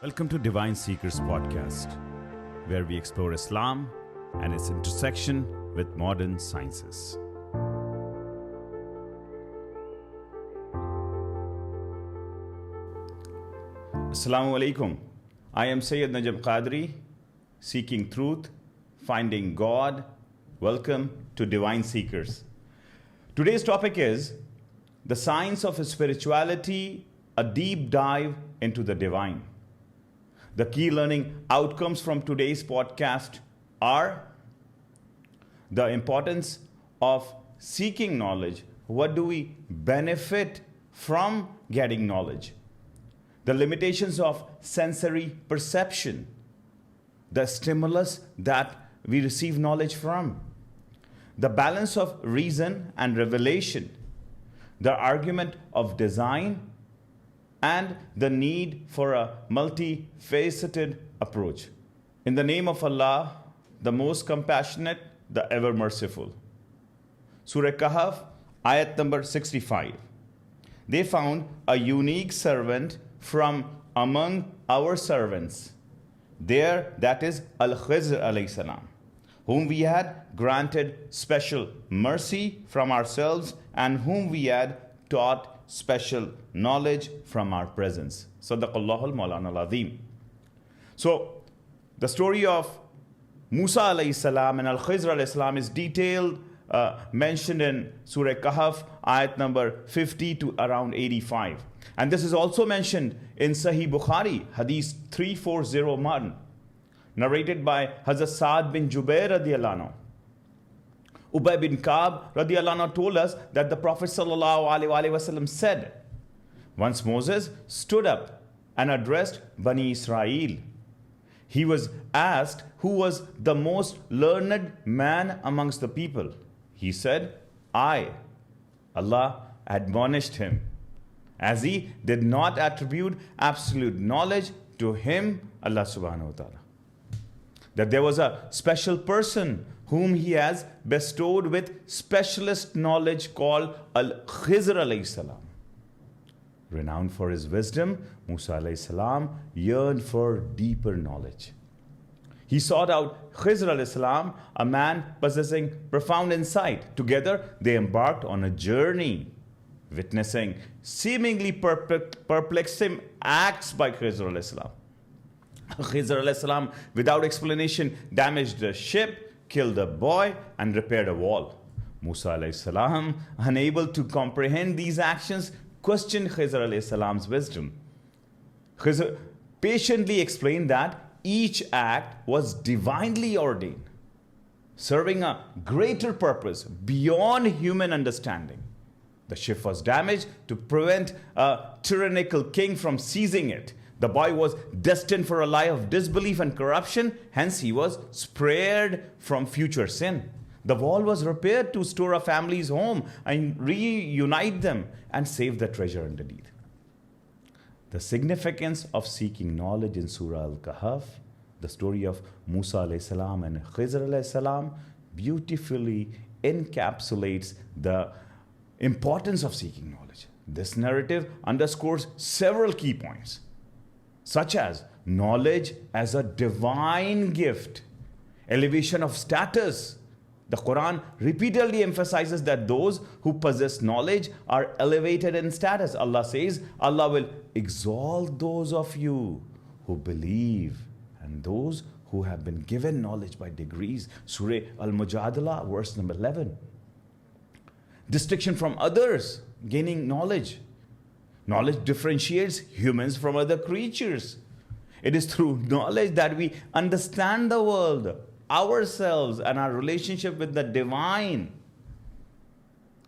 Welcome to Divine Seekers Podcast, where we explore Islam and its intersection with modern sciences. Assalamu alaikum. I am Syed Najm Qadri, seeking truth, finding God. Welcome to Divine Seekers. Today's topic is the science of spirituality, a deep dive into the divine. The key learning outcomes from today's podcast are the importance of seeking knowledge. What do we benefit from getting knowledge? The limitations of sensory perception, the stimulus that we receive knowledge from, the balance of reason and revelation, the argument of design, and the need for a multifaceted approach. In the name of Allah, the most compassionate, the ever merciful. Surah Kahaf, Ayat number 65. They found a unique servant from among our servants. There, that is Al-Khizr alayhi salam, whom we had granted special mercy from ourselves and whom we had taught special knowledge from our presence. Sadaqallahul Mawlana al-Azim. So, the story of Musa alayhi salam and Al-Khizr alayhi salam is detailed, mentioned in Surah Kahaf, ayat number 50 to around 85. And this is also mentioned in Sahih Bukhari, Hadith 3401, narrated by Hazrat Sa'ad bin Jubair radiyallahu anhu. Ubay bin Ka'b radiyallahu anhu told us that the Prophet sallallahu alaihi wasallam said, once Moses stood up and addressed Bani Israel. He was asked who was the most learned man amongst the people. He said, I. Allah admonished him, as he did not attribute absolute knowledge to him, Allah subhanahu wa ta'ala. That there was a special person whom he has bestowed with specialist knowledge called Al-Khizr alayhi salam. Renowned for his wisdom, Musa alayhi salam yearned for deeper knowledge. He sought out Khizr alayhi salam, a man possessing profound insight. Together, they embarked on a journey, witnessing seemingly perplexing acts by Khizr alayhi salam. Khizr alayhi salam, without explanation, damaged a ship, killed a boy, and repaired a wall. Musa alayhi salam, unable to comprehend these actions, questioned Khizr alayhi salam's wisdom. Khizr patiently explained that each act was divinely ordained, serving a greater purpose beyond human understanding. The ship was damaged to prevent a tyrannical king from seizing it. The boy was destined for a life of disbelief and corruption, hence he was spared from future sin. The wall was repaired to store a family's home and reunite them and save the treasure underneath. The significance of seeking knowledge in Surah Al-Kahf, the story of Musa alayhi salam and Khizr alayhi salam, beautifully encapsulates the importance of seeking knowledge. This narrative underscores several key points, such as knowledge as a divine gift, elevation of status. The Quran repeatedly emphasizes that those who possess knowledge are elevated in status. Allah says, Allah will exalt those of you who believe and those who have been given knowledge by degrees. Surah Al-Mujadala, verse number 11. Distinction from others, gaining knowledge. Knowledge differentiates humans from other creatures. It is through knowledge that we understand the world, ourselves, and our relationship with the divine.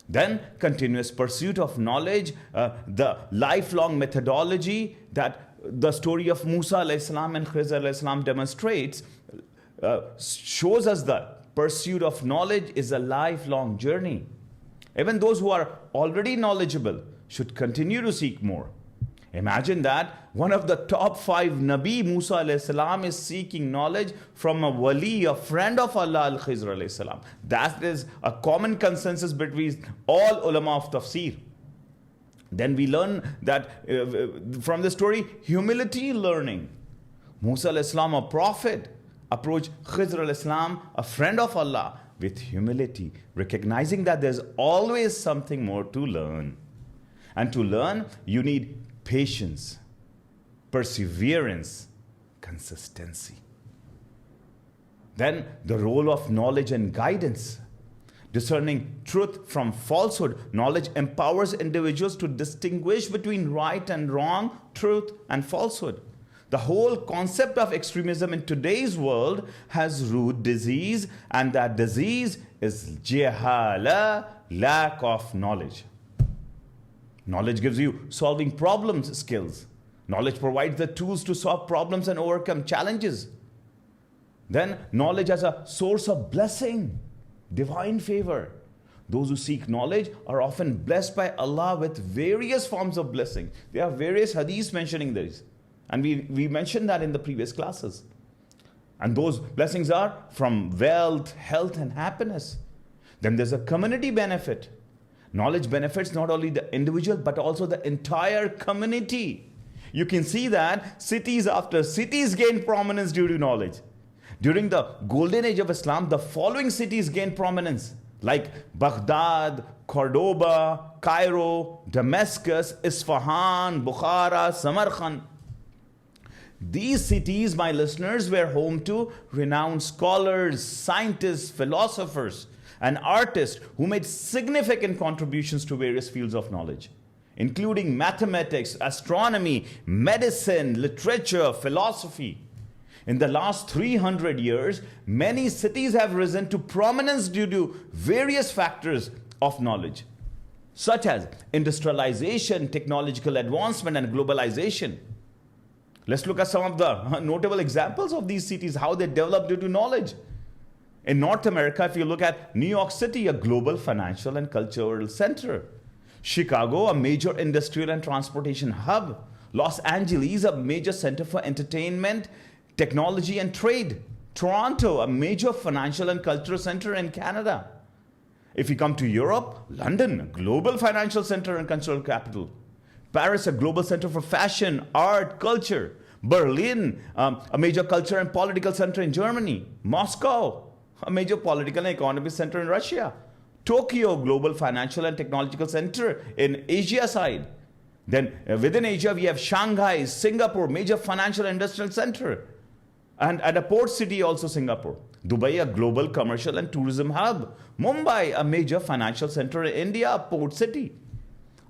Then, continuous pursuit of knowledge, the lifelong methodology that the story of Musa alayhi salam and Khizr alayhi salam demonstrates, shows us that pursuit of knowledge is a lifelong journey. Even those who are already knowledgeable should continue to seek more. Imagine that one of the top 5 Nabi, Musa alayhi salam, is seeking knowledge from a wali, a friend of Allah, Al-Khizr alayhi salam. That is a common consensus between all ulama of tafsir. Then we learn that from the story, humility learning Musa al-Islam, a prophet, approached Khidr al-Islam, a friend of Allah, with humility, recognizing that there's always something more to learn. And to learn, you need patience, perseverance, consistency. Then the role of knowledge and guidance. Discerning truth from falsehood, knowledge empowers individuals to distinguish between right and wrong, truth and falsehood. The whole concept of extremism in today's world has root disease, and that disease is jahala, lack of knowledge. Knowledge gives you solving problems skills. Knowledge provides the tools to solve problems and overcome challenges. Then knowledge as a source of blessing, divine favor. Those who seek knowledge are often blessed by Allah with various forms of blessing. There are various hadiths mentioning this. And we mentioned that in the previous classes. And those blessings are from wealth, health, and happiness. Then there's a community benefit. Knowledge benefits not only the individual, but also the entire community. You can see that cities after cities gain prominence due to knowledge. During the golden age of Islam, the following cities gained prominence, like Baghdad, Cordoba, Cairo, Damascus, Isfahan, Bukhara, Samarkand. These cities, my listeners, were home to renowned scholars, scientists, philosophers, and artists who made significant contributions to various fields of knowledge, including mathematics, astronomy, medicine, literature, philosophy. In the last 300 years, many cities have risen to prominence due to various factors of knowledge, such as industrialization, technological advancement, and globalization. Let's look at some of the notable examples of these cities, how they developed due to knowledge. In North America, if you look at New York City, a global financial and cultural center. Chicago, a major industrial and transportation hub. Los Angeles, a major center for entertainment, technology, and trade. Toronto, a major financial and cultural center in Canada. If you come to Europe, London, a global financial center and cultural capital. Paris, a global center for fashion, art, culture. Berlin, a major culture and political center in Germany. Moscow, a major political and economic center in Russia. Tokyo, global financial and technological center in Asia side. Then within Asia, we have Shanghai, Singapore, major financial and industrial center. And at a port city also Singapore. Dubai, a global commercial and tourism hub. Mumbai, a major financial center in India, a port city.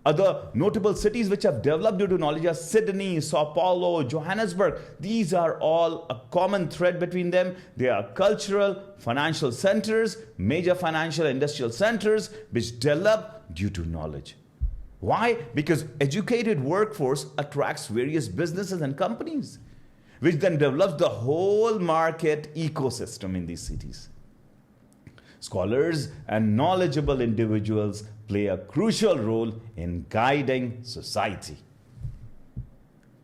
Other notable cities which have developed due to knowledge are Sydney, Sao Paulo, Johannesburg. These are all a common thread between them. They are cultural, financial centers, major financial industrial centers which develop due to knowledge. Why? Because educated workforce attracts various businesses and companies, which then develops the whole market ecosystem in these cities. Scholars and knowledgeable individuals play a crucial role in guiding society.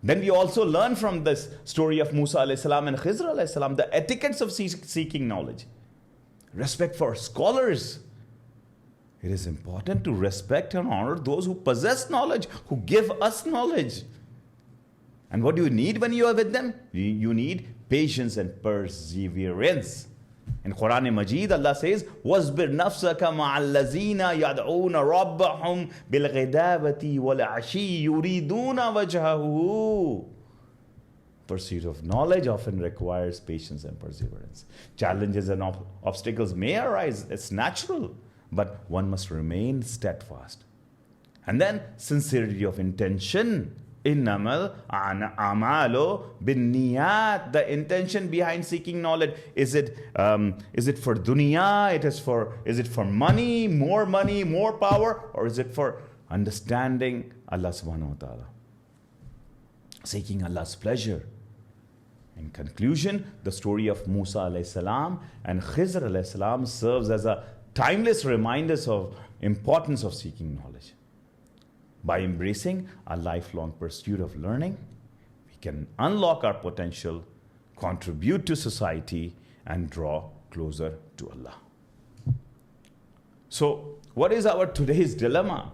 Then we also learn from this story of Musa alayhi salam and Khidr alayhi salam the etiquettes of seeking knowledge. Respect for scholars. It is important to respect and honor those who possess knowledge, who give us knowledge. And what do you need when you are with them? You need patience and perseverance. In Quran Majid, Allah says, وَاصْبِرْ نَفْسَكَ مَعَ الَّذِينَ يَدْعُونَ رَبَّهُمْ بِالْغَدَاوَةِ وَالْعَشِيِّ يُرِيدُونَ وَجْهَهُ. Pursuit of knowledge often requires patience and perseverance. Challenges and obstacles may arise, it's natural, but one must remain steadfast. And then sincerity of intention. Innamal a'malu binniyat. The intention behind seeking knowledge, is it for dunya? Is it for money, more power, or is it for understanding Allah subhanahu wa ta'ala, seeking Allah's pleasure? In conclusion, the story of Musa alayhi salam and Khidr alayhi salam serves as a timeless reminder of importance of seeking knowledge. By embracing a lifelong pursuit of learning, we can unlock our potential, contribute to society, and draw closer to Allah. So, what is our today's dilemma?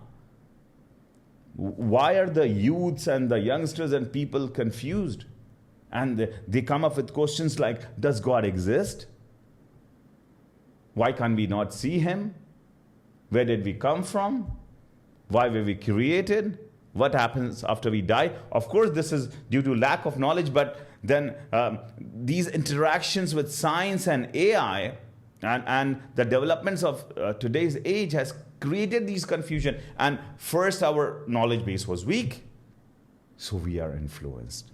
Why are the youths and the youngsters and people confused? And they come up with questions like, does God exist? Why can't we not see him? Where did we come from? Why were we created? What happens after we die? Of course, this is due to lack of knowledge, but then these interactions with science and AI and the developments of today's age has created these confusion. And first, our knowledge base was weak, so we are influenced.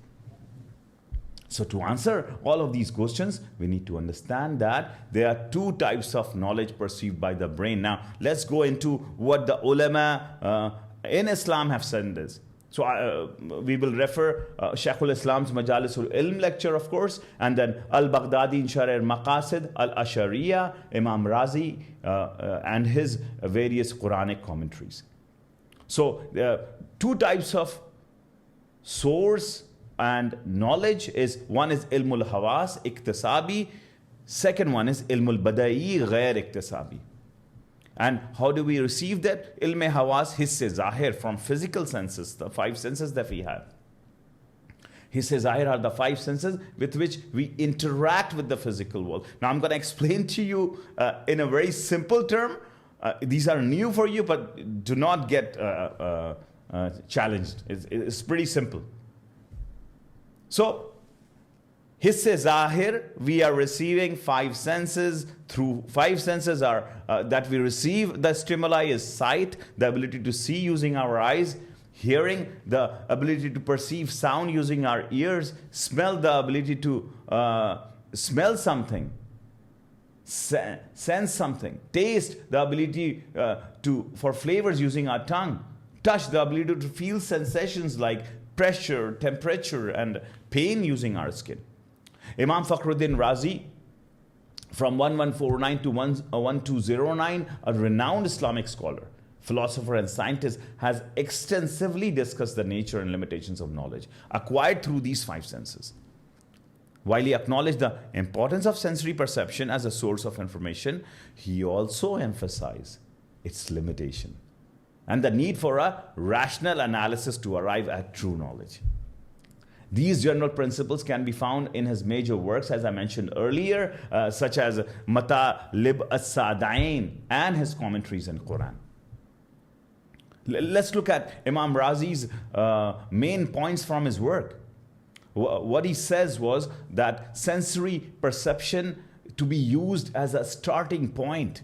So to answer all of these questions, we need to understand that there are two types of knowledge perceived by the brain. Now, let's go into what the ulama in Islam have said this. So we will refer Shaykh al-Islam's Majalisul Ilm lecture, of course, and then Al-Baghdadi in Sharh al-Maqasid, Al-Ashariya, Imam Razi, and his various Quranic commentaries. So there are two types of source and knowledge. One is ilmul hawas, iktisabi. Second one is ilmul badai, ghair iktisabi. And how do we receive that? Ilm hawas, hisse zahir, from physical senses, the five senses that we have. Hisse zahir are the five senses with which we interact with the physical world. Now I'm going to explain to you in a very simple term. These are new for you, but do not get challenged. It's pretty simple. So, hisse zahir, we are receiving five senses. Through five senses are that we receive the stimuli is sight, the ability to see using our eyes, hearing, the ability to perceive sound using our ears, smell, the ability to smell something, sense something, taste, the ability for flavors using our tongue, touch, the ability to feel sensations like pressure, temperature, and pain using our skin. Imam Fakhruddin Razi, from 1149 to 1209, a renowned Islamic scholar, philosopher, and scientist, has extensively discussed the nature and limitations of knowledge acquired through these five senses. While he acknowledged the importance of sensory perception as a source of information, he also emphasized its limitation and the need for a rational analysis to arrive at true knowledge. These general principles can be found in his major works, as I mentioned earlier, such as Matalib as-Sadain and his commentaries in Quran. Let's look at Imam Razi's main points from his work. What he says was that sensory perception to be used as a starting point.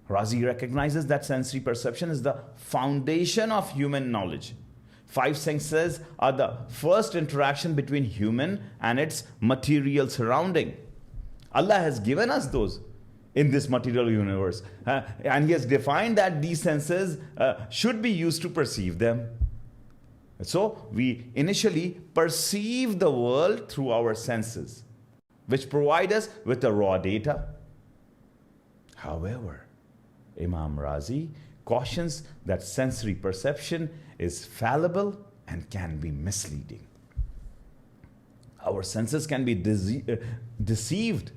Razi recognizes that sensory perception is the foundation of human knowledge. Five senses are the first interaction between human and its material surrounding. Allah has given us those in this material universe. And He has defined that these senses should be used to perceive them. So we initially perceive the world through our senses, which provide us with the raw data. However, Imam Razi cautions that sensory perception is fallible and can be misleading. Our senses can be deceived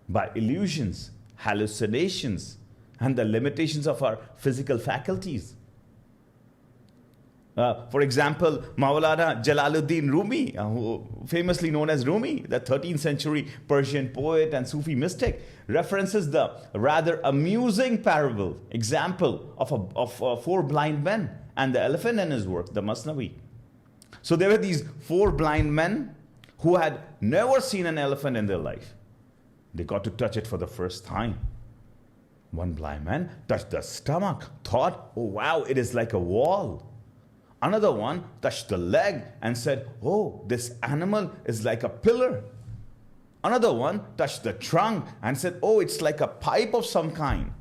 by illusions, hallucinations, and the limitations of our physical faculties. For example, Maulana Jalaluddin Rumi, famously known as Rumi, the 13th century Persian poet and Sufi mystic, references the rather amusing parable example of four blind men and the elephant in his work, the Masnavi. So there were these four blind men who had never seen an elephant in their life. They got to touch it for the first time. One blind man touched the stomach, thought, oh wow, it is like a wall. Another one touched the leg and said, oh, this animal is like a pillar. Another one touched the trunk and said, oh, it's like a pipe of some kind.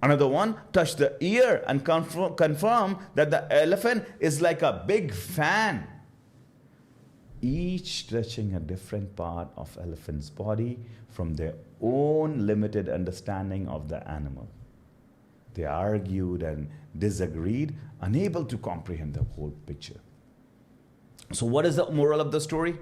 Another one touched the ear and confirmed that the elephant is like a big fan. Each touching a different part of elephant's body from their own limited understanding of the animal. They argued and disagreed, unable to comprehend the whole picture. So what is the moral of the story?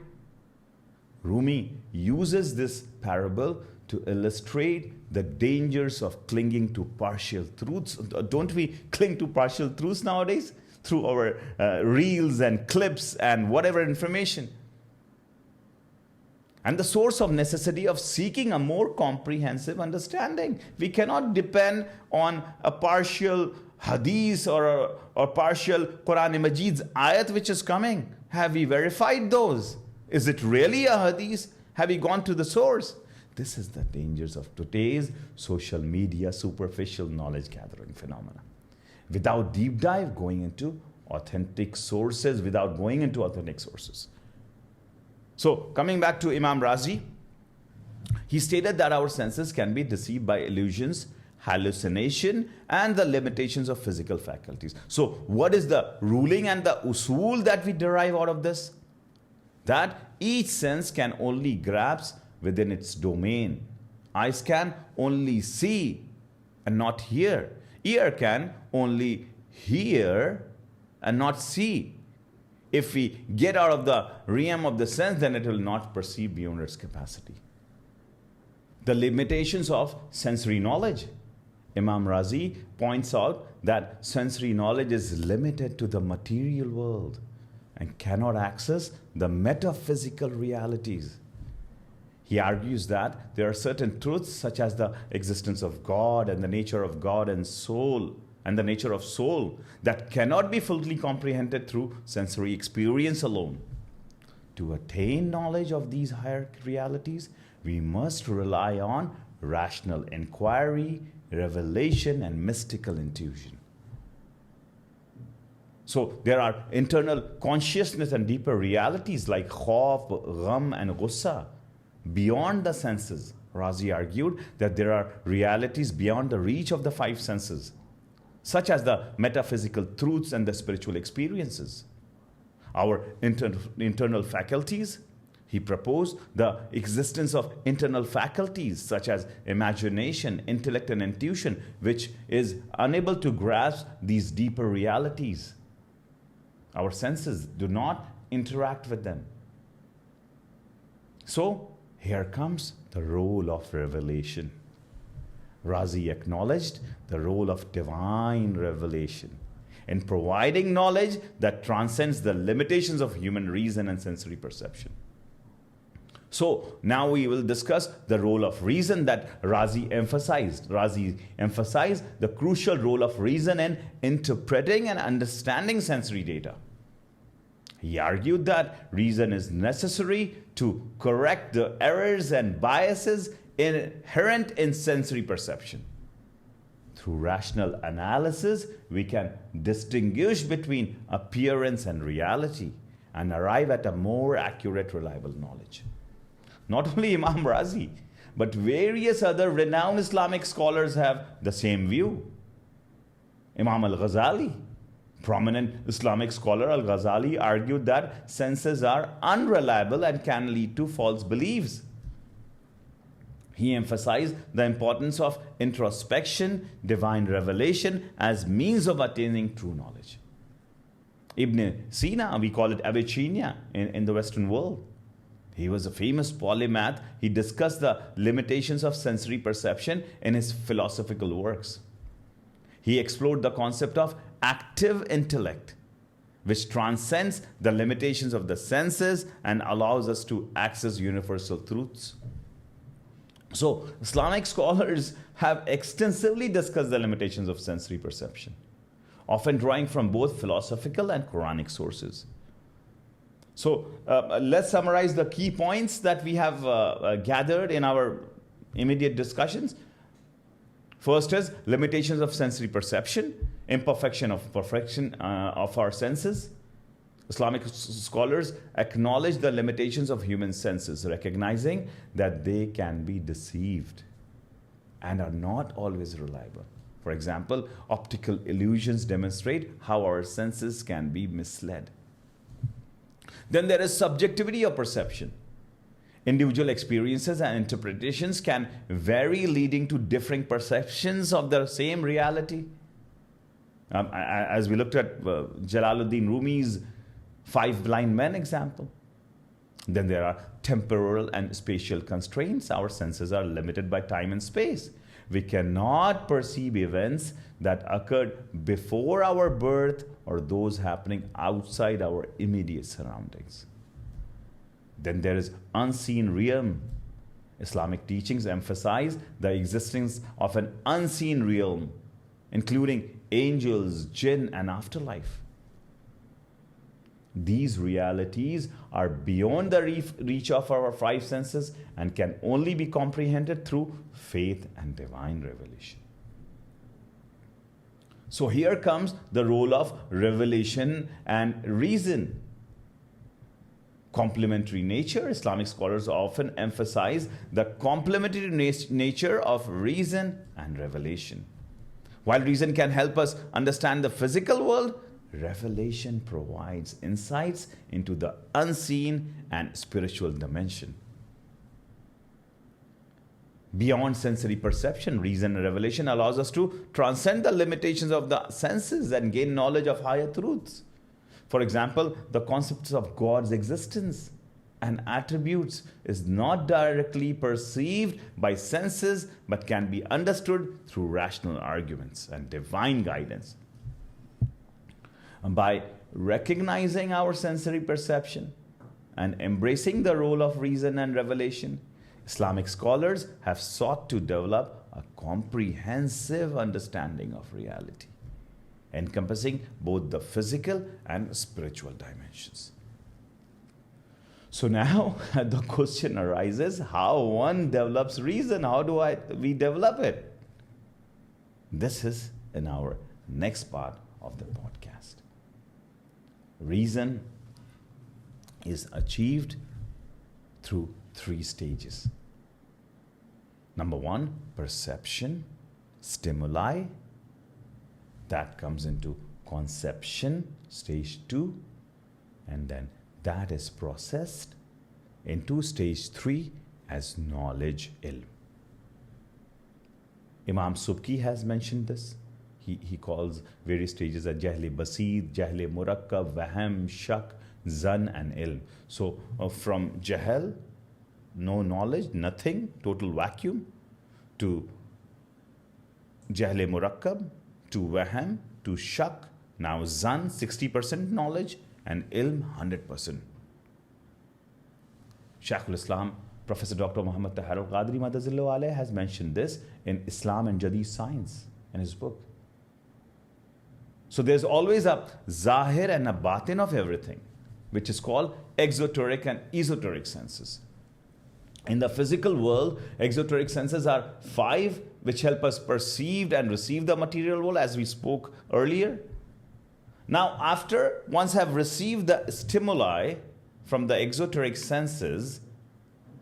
Rumi uses this parable to illustrate the dangers of clinging to partial truths. Don't we cling to partial truths nowadays? Through our reels and clips and whatever information. and the source of necessity of seeking a more comprehensive understanding. We cannot depend on a partial hadith or partial Quran Majid's ayat which is coming. Have we verified those? Is it really a hadith? Have we gone to the source? This is the dangers of today's social media superficial knowledge gathering phenomena. Without deep dive going into authentic sources, So coming back to Imam Razi, he stated that our senses can be deceived by illusions, hallucination, and the limitations of physical faculties. So what is the ruling and the usul that we derive out of this? That each sense can only grasp within its domain. Eyes can only see and not hear. Ear can only hear and not see. If we get out of the realm of the sense, then it will not perceive beyond its capacity. The limitations of sensory knowledge. Imam Razi points out that sensory knowledge is limited to the material world and cannot access the metaphysical realities. He argues that there are certain truths such as the existence of God and the nature of God and soul, and the nature of soul, that cannot be fully comprehended through sensory experience alone. To attain knowledge of these higher realities, we must rely on rational inquiry, revelation, and mystical intuition. So there are internal consciousness and deeper realities like khawf, gham, and ghussa beyond the senses. Razi argued that there are realities beyond the reach of the five senses, such as the metaphysical truths and the spiritual experiences. Our internal faculties, he proposed the existence of internal faculties such as imagination, intellect, and intuition, which is unable to grasp these deeper realities. Our senses do not interact with them. So, here comes the role of revelation. Razi acknowledged the role of divine revelation in providing knowledge that transcends the limitations of human reason and sensory perception. So now we will discuss the role of reason that Razi emphasized. Razi emphasized the crucial role of reason in interpreting and understanding sensory data. He argued that reason is necessary to correct the errors and biases inherent in sensory perception. Through rational analysis, we can distinguish between appearance and reality and arrive at a more accurate, reliable knowledge. Not only Imam Razi, but various other renowned Islamic scholars have the same view. Imam al-Ghazali, prominent Islamic scholar al-Ghazali, argued that senses are unreliable and can lead to false beliefs. He emphasized the importance of introspection, divine revelation as means of attaining true knowledge. Ibn Sina, we call it Avicenna in the Western world. He was a famous polymath. He discussed the limitations of sensory perception in his philosophical works. He explored the concept of active intellect, which transcends the limitations of the senses and allows us to access universal truths. So, Islamic scholars have extensively discussed the limitations of sensory perception, often drawing from both philosophical and Quranic sources. So, let's summarize the key points that we have gathered in our immediate discussions. First is limitations of sensory perception, imperfection of perfection of our senses. Islamic scholars acknowledge the limitations of human senses, recognizing that they can be deceived and are not always reliable. For example, optical illusions demonstrate how our senses can be misled. Then there is subjectivity of perception. Individual experiences and interpretations can vary, leading to differing perceptions of the same reality. As we looked at Jalaluddin Rumi's 5 blind men example. Then there are temporal and spatial constraints. Our senses are limited by time and space. We cannot perceive events that occurred before our birth or those happening outside our immediate surroundings. Then there is unseen realm. Islamic teachings emphasize the existence of an unseen realm, including angels, jinn, and afterlife. These realities are beyond the reach of our five senses and can only be comprehended through faith and divine revelation. So here comes the role of revelation and reason. Complementary nature. Islamic scholars often emphasize the complementary nature of reason and revelation. While reason can help us understand the physical world, revelation provides insights into the unseen and spiritual dimension. Beyond sensory perception, reason and revelation allows us to transcend the limitations of the senses and gain knowledge of higher truths. For example, the concepts of God's existence and attributes is not directly perceived by senses but can be understood through rational arguments and divine guidance. And by recognizing our sensory perception and embracing the role of reason and revelation, Islamic scholars have sought to develop a comprehensive understanding of reality, encompassing both the physical and spiritual dimensions. So now the question arises, how one develops reason? How do we develop it? This is in our next part of the podcast. Reason is achieved through three stages. Number one, perception, stimuli. That comes into conception, stage 2, and then that is processed into stage 3 as knowledge, ilm. Imam Subki has mentioned this. He calls various stages as Jahl Basid, Jahl Murakkab, Wahm, Shak, Zan, and Ilm. So from Jahl, no knowledge, nothing, total vacuum, to Jahl Murakkab, to Wahm, to Shak, now Zan, 60% knowledge, and Ilm, 100%. Shaykhul Islam, Professor Dr. Muhammad Tahir al-Qadri Madazillahu alayhi has mentioned this in Islam and Jadid Science in his book. So there's always a zahir and a batin of everything, which is called exoteric and esoteric senses. In the physical world, exoteric senses are 5, which help us perceive and receive the material world, as we spoke earlier. Now, after once have received the stimuli from the exoteric senses,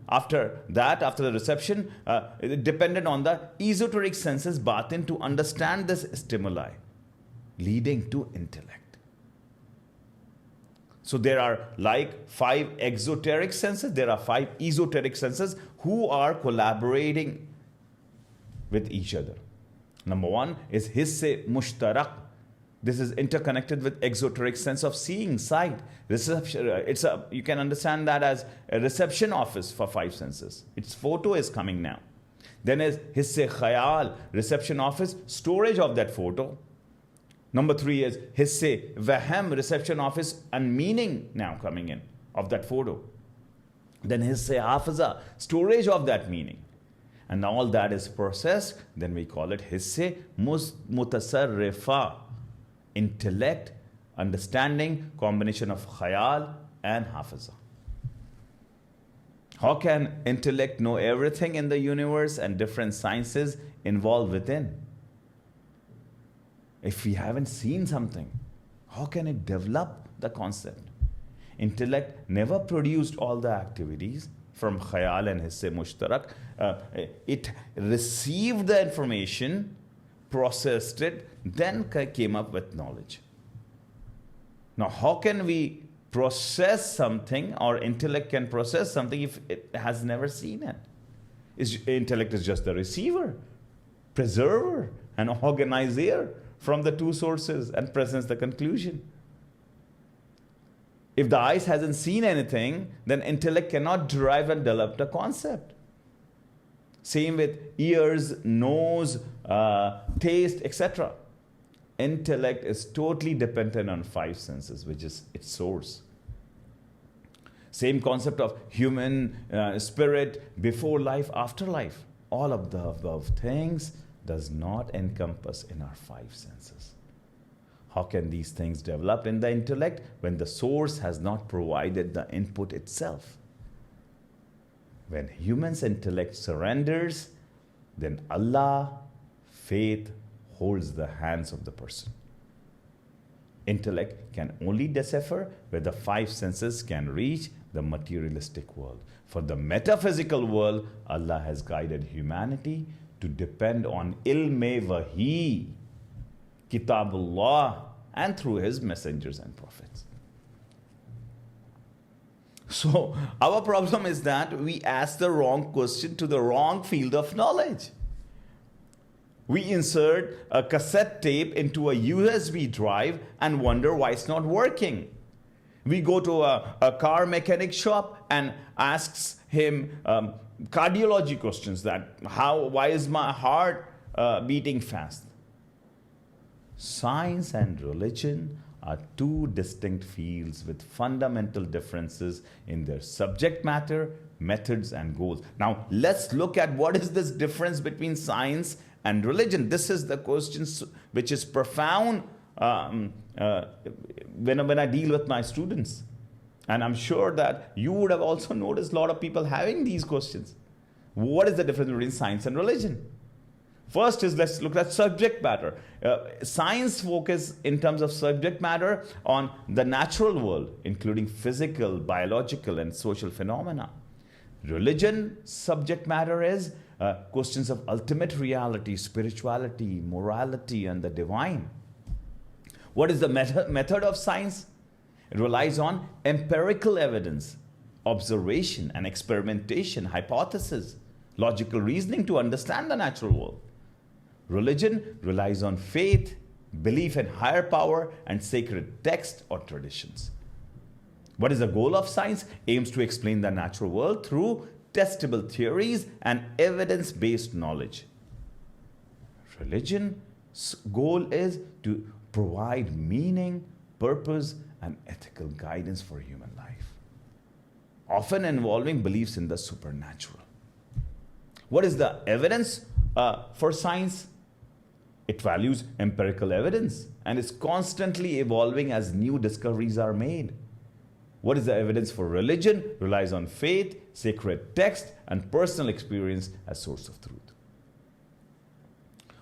after the reception, it depended on the esoteric senses, batin, to understand this stimuli, leading to intellect. So there are like 5 exoteric senses, there are 5 esoteric senses who are collaborating with each other. Number 1 is hisse mushtarak. This is interconnected with exoteric sense of seeing, sight, reception. You can understand that as a reception office for 5 senses. Its photo is coming now. Then is hisse khayal, reception office, storage of that photo. Number 3 is hisse wahm, reception office, and meaning now coming in of that photo. Then hisse hafiza, storage of that meaning. And all that is processed, then we call it hisse mutasarrifa, intellect, understanding, combination of khayal and hafiza. How can intellect know everything in the universe and different sciences involved within? If we haven't seen something, how can it develop the concept? Intellect never produced all the activities from khayal and hisse mushtarak. It received the information, processed it, then came up with knowledge. Now, how can we process something, or intellect can process something, if it has never seen it? Intellect is just the receiver, preserver, and organizer from the 2 sources and presents the conclusion. If the eyes hasn't seen anything, then intellect cannot derive and develop the concept. Same with ears, nose, taste, etc. Intellect is totally dependent on 5 senses, which is its source. Same concept of human spirit, before life, after life. All of the above things does not encompass in our five senses. How can these things develop in the intellect when the source has not provided the input itself? When human's intellect surrenders, then Allah, faith, holds the hands of the person. Intellect can only decipher where the five senses can reach the materialistic world. For the metaphysical world, Allah has guided humanity to depend on ilm wahi, kitabullah, and through his messengers and prophets. So our problem is that we ask the wrong question to the wrong field of knowledge. We insert a cassette tape into a USB drive and wonder why it's not working. We go to a car mechanic shop and asks him cardiology questions that why is my heart beating fast? Science and religion are two distinct fields with fundamental differences in their subject matter, methods, and goals. Now, let's look at what is this difference between science and religion. This is the question which is profound when I deal with my students. And I'm sure that you would have also noticed a lot of people having these questions. What is the difference between science and religion? First is, let's look at subject matter. Science focuses in terms of subject matter on the natural world, including physical, biological, and social phenomena. Religion subject matter is questions of ultimate reality, spirituality, morality, and the divine. What is the method of science? It relies on empirical evidence, observation and experimentation, hypothesis, logical reasoning to understand the natural world. Religion relies on faith, belief in higher power, and sacred text or traditions. What is the goal of science? Aims to explain the natural world through testable theories and evidence-based knowledge. Religion's goal is to provide meaning, purpose, and ethical guidance for human life, often involving beliefs in the supernatural. What is the evidence for science? It values empirical evidence and is constantly evolving as new discoveries are made. What is the evidence for religion? Relies on faith, sacred text, and personal experience as source of truth.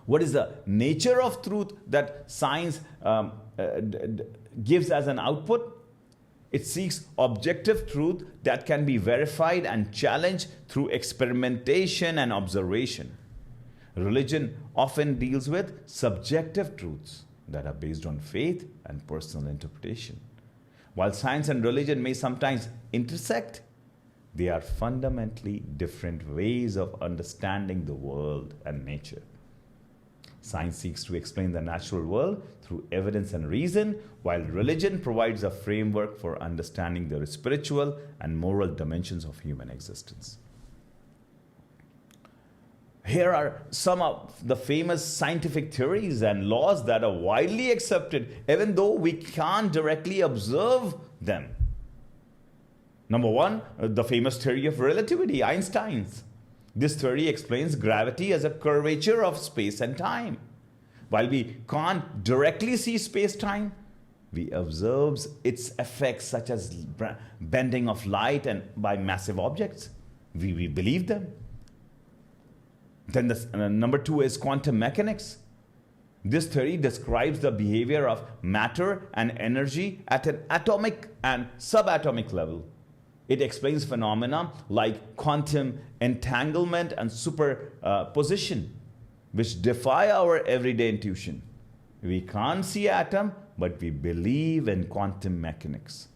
What is the nature of truth that science gives as an output? It seeks objective truth that can be verified and challenged through experimentation and observation. Religion often deals with subjective truths that are based on faith and personal interpretation. While science and religion may sometimes intersect, they are fundamentally different ways of understanding the world and nature. Science seeks to explain the natural world through evidence and reason, while religion provides a framework for understanding the spiritual and moral dimensions of human existence. Here are some of the famous scientific theories and laws that are widely accepted, even though we can't directly observe them. Number one, the famous theory of relativity, Einstein's. This theory explains gravity as a curvature of space and time. While we can't directly see space-time, we observe its effects such as bending of light and by massive objects. We believe them. Then number two is quantum mechanics. This theory describes the behavior of matter and energy at an atomic and subatomic level. It explains phenomena like quantum entanglement and superposition, which defy our everyday intuition. We can't see atom, but we believe in quantum mechanics.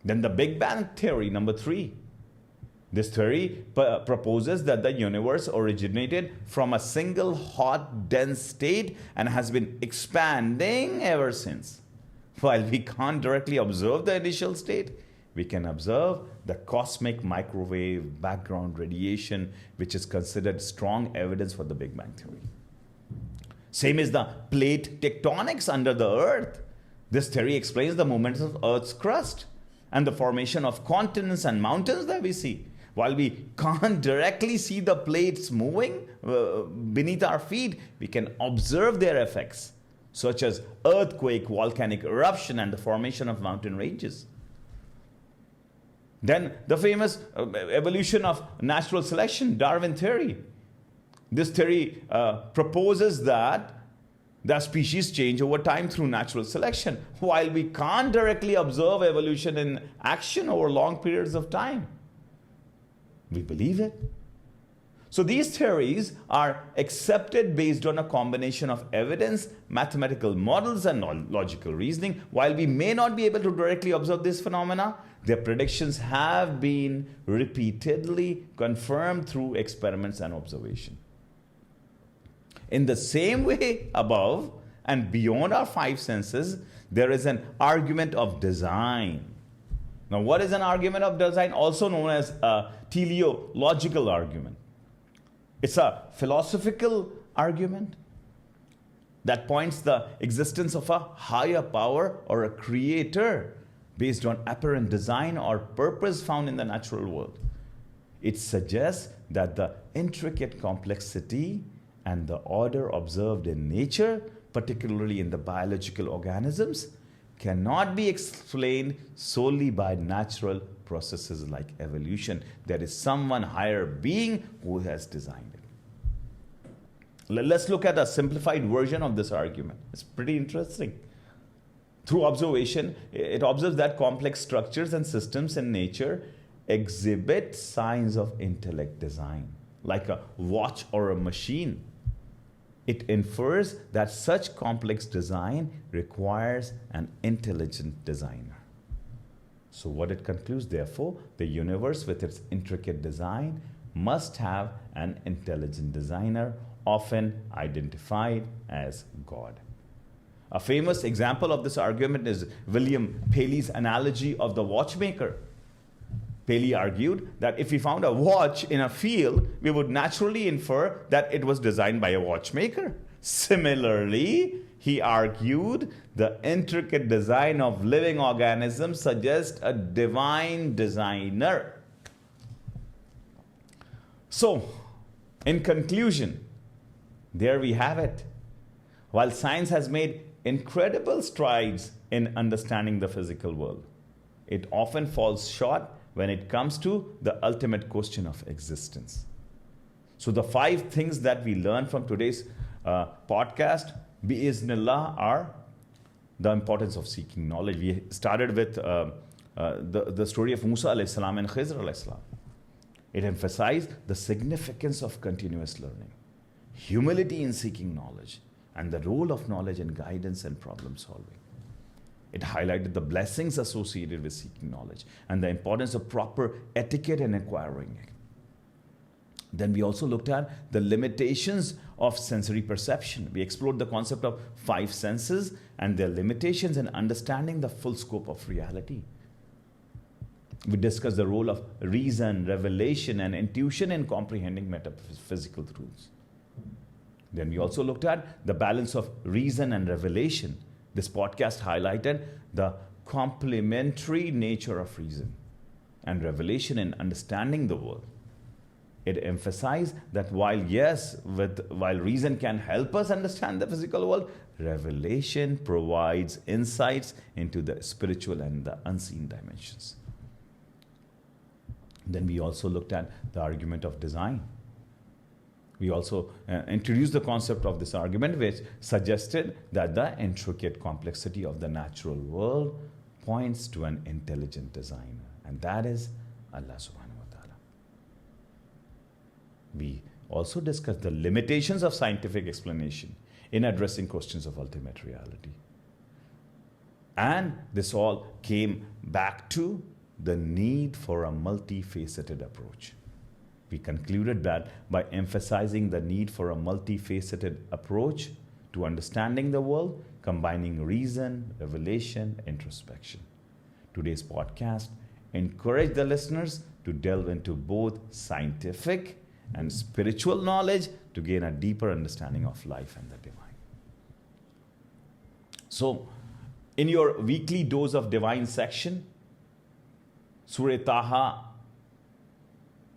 Then the Big Bang theory, number three. This theory proposes that the universe originated from a single hot, dense state and has been expanding ever since. While we can't directly observe the initial state, we can observe the cosmic microwave background radiation, which is considered strong evidence for the Big Bang theory. Same is the plate tectonics under the earth. This theory explains the movements of Earth's crust and the formation of continents and mountains that we see. While we can't directly see the plates moving beneath our feet, we can observe their effects, such as earthquake, volcanic eruption, and the formation of mountain ranges. Then the famous evolution of natural selection, Darwin theory. This theory proposes that the species change over time through natural selection, while we can't directly observe evolution in action over long periods of time. We believe it. So these theories are accepted based on a combination of evidence, mathematical models, and logical reasoning. While we may not be able to directly observe these phenomena, their predictions have been repeatedly confirmed through experiments and observation. In the same way above and beyond our five senses, there is an argument of design. Now, what is an argument of design? Also known as a teleological argument. It's a philosophical argument that points the existence of a higher power or a creator based on apparent design or purpose found in the natural world. It suggests that the intricate complexity and the order observed in nature, particularly in the biological organisms, cannot be explained solely by natural processes like evolution. There is someone higher being who has designed it. Let's look at a simplified version of this argument. It's pretty interesting. Through observation, it observes that complex structures and systems in nature exhibit signs of intellect design, like a watch or a machine. It infers that such complex design requires an intelligent designer. So what it concludes, therefore, the universe with its intricate design must have an intelligent designer, often identified as God. A famous example of this argument is William Paley's analogy of the watchmaker. Paley argued that if we found a watch in a field, we would naturally infer that it was designed by a watchmaker. Similarly, he argued the intricate design of living organisms suggests a divine designer. So, in conclusion, there we have it. While science has made incredible strides in understanding the physical world, it often falls short when it comes to the ultimate question of existence. So the 5 things that we learned from today's podcast, biiznillah, are the importance of seeking knowledge. We started with the story of Musa alayhi salam and Khidr alayhi salam. It emphasized the significance of continuous learning, humility in seeking knowledge, and the role of knowledge in guidance and problem solving. It highlighted the blessings associated with seeking knowledge and the importance of proper etiquette in acquiring it. Then we also looked at the limitations of sensory perception. We explored the concept of 5 senses and their limitations in understanding the full scope of reality. We discussed the role of reason, revelation, and intuition in comprehending metaphysical truths. Then we also looked at the balance of reason and revelation. This podcast highlighted the complementary nature of reason and revelation in understanding the world. It emphasized that while reason can help us understand the physical world, revelation provides insights into the spiritual and the unseen dimensions. Then we also looked at the argument of design. We also introduced the concept of this argument, which suggested that the intricate complexity of the natural world points to an intelligent designer, and that is Allah subhanahu wa ta'ala. We also discussed the limitations of scientific explanation in addressing questions of ultimate reality. And this all came back to the need for a multifaceted approach. We concluded that by emphasizing the need for a multifaceted approach to understanding the world, combining reason, revelation, introspection. Today's podcast encouraged the listeners to delve into both scientific and spiritual knowledge to gain a deeper understanding of life and the divine. So, in your weekly dose of divine section, Surah Taha,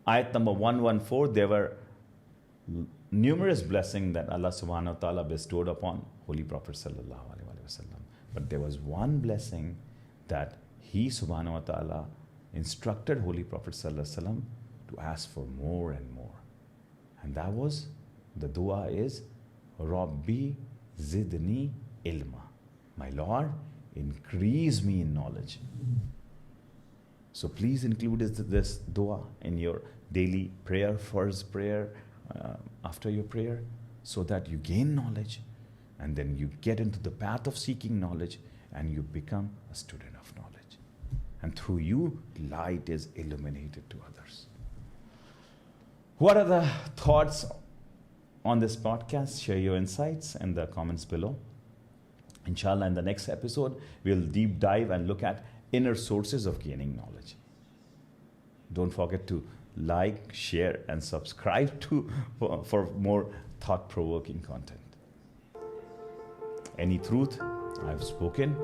Ayat number 114, there were numerous blessings that Allah subhanahu wa ta'ala bestowed upon Holy Prophet sallallahu alaihi wasallam. But there was one blessing that He subhanahu wa ta'ala instructed Holy Prophet sallallahu alaihi wasallam to ask for more and more. And that was, the dua is, Rabbi zidni ilma. My Lord, increase me in knowledge. So please include this dua in your daily prayer, first prayer, after your prayer, so that you gain knowledge and then you get into the path of seeking knowledge and you become a student of knowledge. And through you, light is illuminated to others. What are the thoughts on this podcast? Share your insights in the comments below. Inshallah, in the next episode, we'll deep dive and look at inner sources of gaining knowledge. Don't forget to like, share, and subscribe for more thought-provoking content. Any truth I've spoken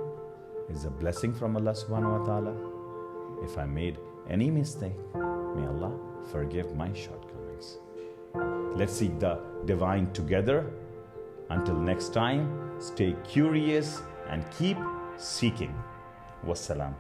is a blessing from Allah subhanahu wa ta'ala. If I made any mistake, may Allah forgive my shortcomings. Let's seek the divine together. Until next time, stay curious and keep seeking. Wassalam.